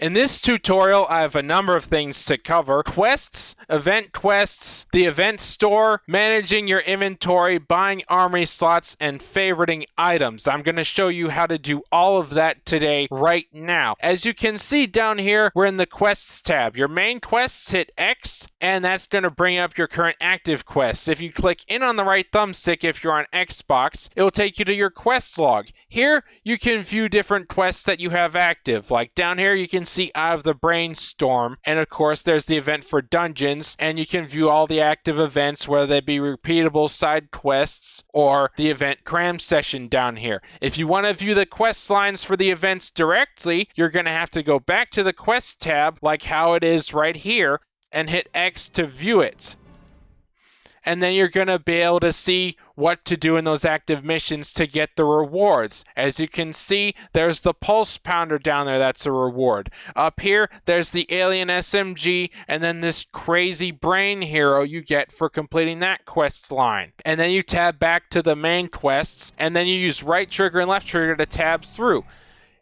In this tutorial, I have a number of things to cover. Quests, the event store, managing your inventory, buying armory slots, and favoriting items. I'm going to show you how to do all of that today, right now. As you can see down here, we're in the quests tab. Your main quests, hit X, and that's going to bring up your current active quests. If you click in on the right thumbstick, if you're on Xbox, it will take you to your quest log. Here, you can view different quests that you have active. Like down here, you can see Eye of the Brainstorm, and of course there's the event for dungeons, and you can view all the active events, whether they be repeatable side quests or the event cram session down here. If you want to view the quest lines for the events directly, you're going to have to go back to the quest tab like how it is right here and hit X to view it. And then you're going to be able to see what to do in those active missions to get the rewards. As you can see, there's the Pulse Pounder down there, that's a reward. Up here, there's the Alien SMG, and then this crazy brain hero you get for completing that quest line. And then you tab back to the main quests, and then you use right trigger and left trigger to tab through.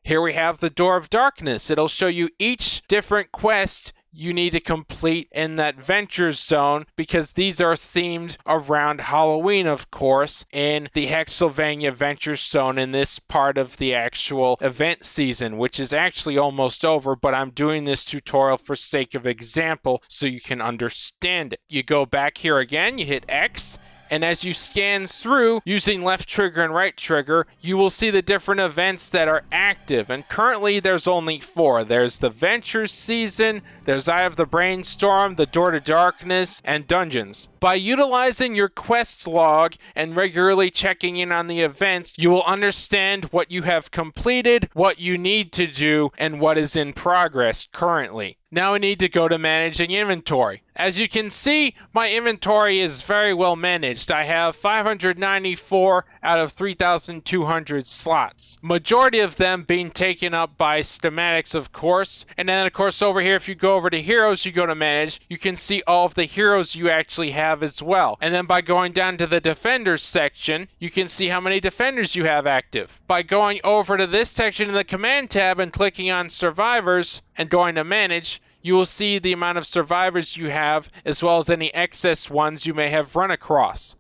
Here we have the Door of Darkness. It'll show you each different quest you need to complete in that Ventures zone, because these are themed around Halloween, of course, in the Hexylvania Ventures zone in this part of the actual event season, which is actually almost over, but I'm doing this tutorial for sake of example so you can understand it. You go back here again, you hit X, and as you scan through using left trigger and right trigger, you will see the different events that are active. And currently there's only 4. There's the Ventures season, there's Eye of the Brainstorm, the Door to Darkness, and Dungeons. By utilizing your quest log and regularly checking in on the events, you will understand what you have completed, what you need to do, and what is in progress currently. Now we need to go to managing inventory. As you can see, my inventory is very well managed. I have 594 out of 3,200 slots. Majority of them being taken up by schematics, of course. And then, of course, over here, if you go over to heroes, you go to manage, you can see all of the heroes you actually have as well. And then by going down to the defenders section, you can see how many defenders you have active. By going over to this section in the command tab and clicking on survivors and going to manage, you will see the amount of survivors you have, as well as any excess ones you may have run across.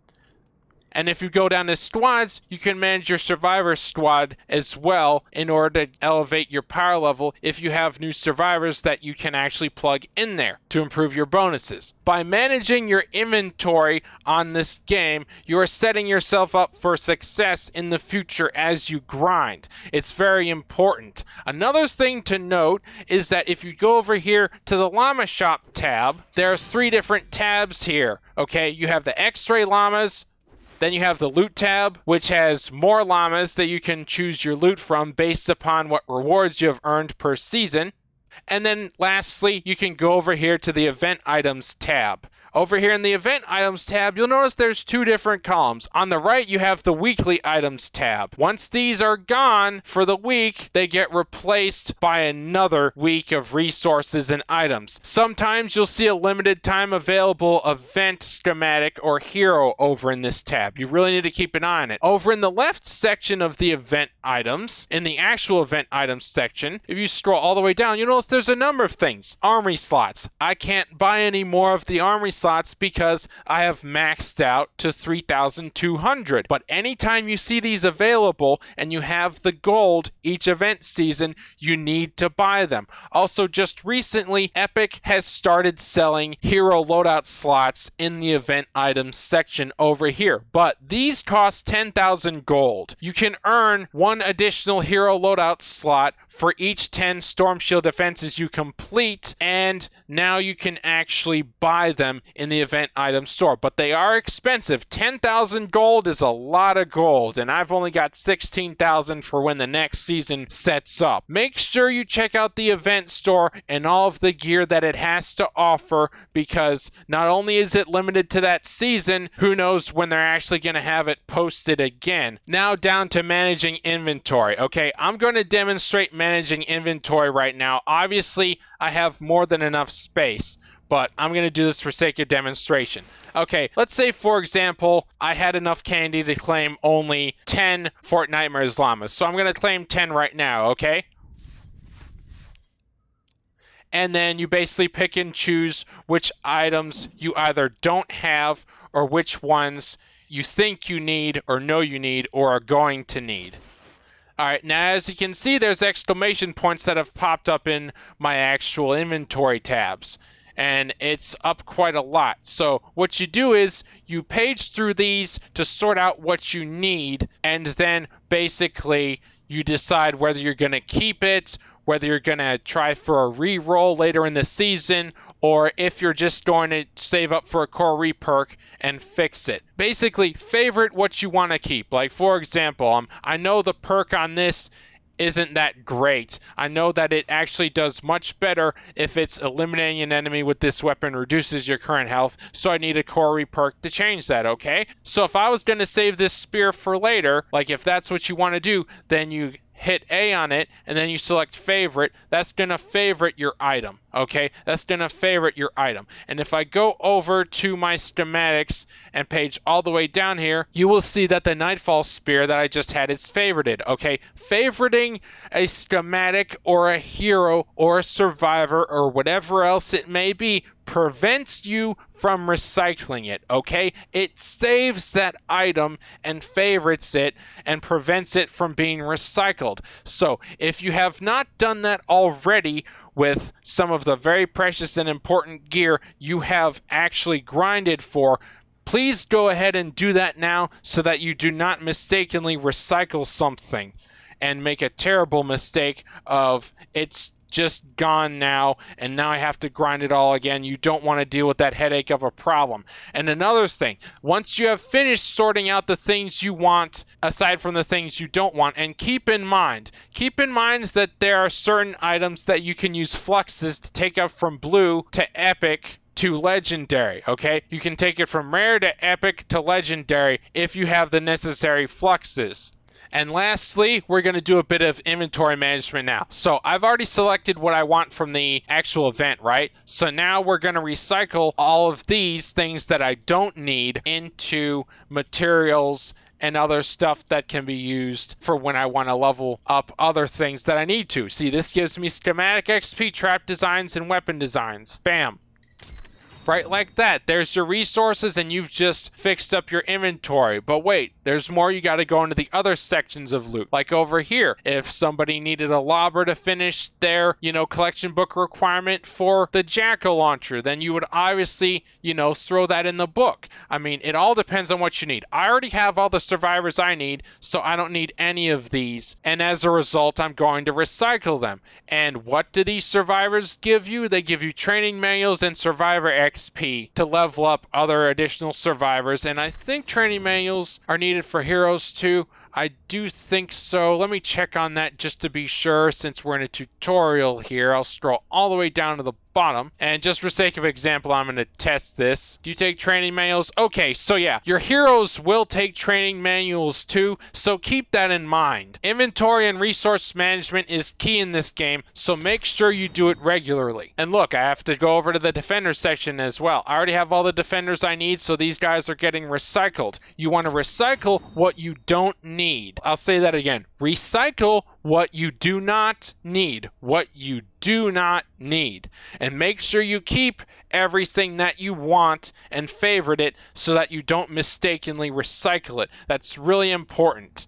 And if you go down to squads, you can manage your survivor squad as well in order to elevate your power level if you have new survivors that you can actually plug in there to improve your bonuses. By managing your inventory on this game, you are setting yourself up for success in the future as you grind. It's very important. Another thing to note is that if you go over here to the Llama Shop tab, there's 3 different tabs here. Okay, you have the X-ray llamas, then you have the loot tab, which has more llamas that you can choose your loot from based upon what rewards you have earned per season. And then lastly, you can go over here to the event items tab. Over here in the event items tab, you'll notice there's 2 different columns. On the right, you have the weekly items tab. Once these are gone for the week, they get replaced by another week of resources and items. Sometimes you'll see a limited time available event schematic or hero over in this tab. You really need to keep an eye on it. Over in the left section of the event items, in the actual event items section, if you scroll all the way down, you'll notice there's a number of things. Armory slots. I can't buy any more of the armory slots because I have maxed out to 3,200. But anytime you see these available and you have the gold each event season, you need to buy them. Also, just recently, Epic has started selling hero loadout slots in the event items section over here. But these cost 10,000 gold. You can earn 1 additional hero loadout slot for each 10 Storm Shield defenses you complete, and now you can actually buy them in the event item store. But they are expensive. 10,000 gold is a lot of gold, and I've only got 16,000 for when the next season sets up. Make sure you check out the event store and all of the gear that it has to offer, because not only is it limited to that season, who knows when they're actually going to have it posted again. Now down to managing inventory. Okay, I'm going to demonstrate managing inventory right now. Obviously, I have more than enough space, but I'm going to do this for sake of demonstration. Okay, let's say, for example, I had enough candy to claim only 10 Fortnite llamas, so I'm going to claim 10 right now, okay? and then you basically pick and choose which items you either don't have or which ones you think you need or know you need or are going to need. Alright, now as you can see, there's exclamation points that have popped up in my actual inventory tabs. And it's up quite a lot. So what you do is you page through these to sort out what you need, and then basically you decide whether you're going to keep it, whether you're going to try for a re-roll later in the season, or if you're just going to save up for a core re-perk and fix it. Basically, favorite what you want to keep. Like, for example, I know the perk on this isn't that great. I know that it actually does much better if it's eliminating an enemy with this weapon reduces your current health, so I need a core re-perk to change that, okay? So if I was going to save this spear for later, like if that's what you want to do, then you hit A on it, and then you select favorite. That's going to favorite your item, okay? That's going to favorite your item. And if I go over to my schematics and page all the way down here, you will see that the Nightfall Spear that I just had is favorited, okay? Favoriting a schematic or a hero or a survivor or whatever else it may be prevents you from recycling it, okay? It saves that item and favorites it and prevents it from being recycled. So if you have not done that already with some of the very precious and important gear you have actually grinded for, please go ahead and do that now so that you do not mistakenly recycle something and make a terrible mistake of it's just gone now, and now I have to grind it all again. You don't want to deal with that headache of a problem. And another thing, once you have finished sorting out the things you want, aside from the things you don't want, and keep in mind that there are certain items that you can use fluxes to take up from blue to epic to legendary, okay? You can take it from rare to epic to legendary if you have the necessary fluxes. And lastly, we're going to do a bit of inventory management now. So I've already selected what I want from the actual event, right? So now we're going to recycle all of these things that I don't need into materials and other stuff that can be used for when I want to level up other things that I need to. See, this gives me schematic XP, trap designs, and weapon designs. Bam. Right, like that. There's your resources and you've just fixed up your inventory. But wait, there's more. You got to go into the other sections of loot. Like over here, if somebody needed a lobber to finish their, collection book requirement for the Jackal launcher, then you would obviously, throw that in the book. I mean, it all depends on what you need. I already have all the survivors I need, so I don't need any of these. And as a result, I'm going to recycle them. And what do these survivors give you? They give you training manuals and survivor XP to level up other additional survivors, and I think training manuals are needed for heroes too. I do think so. Let me check on that just to be sure, since we're in a tutorial here. I'll scroll all the way down to the bottom, and just for sake of example, I'm going to test this. Do you take training manuals? Okay, so yeah, your heroes will take training manuals too, so keep that in mind. Inventory and resource management is key in this game, so make sure you do it regularly. And look, I have to go over to the defenders section as well. I already have all the defenders I need, so these guys are getting recycled. You want to recycle what you don't need. I'll say that again. Recycle what you do not need. What you do not need. And make sure you keep everything that you want and favorite it so that you don't mistakenly recycle it. That's really important.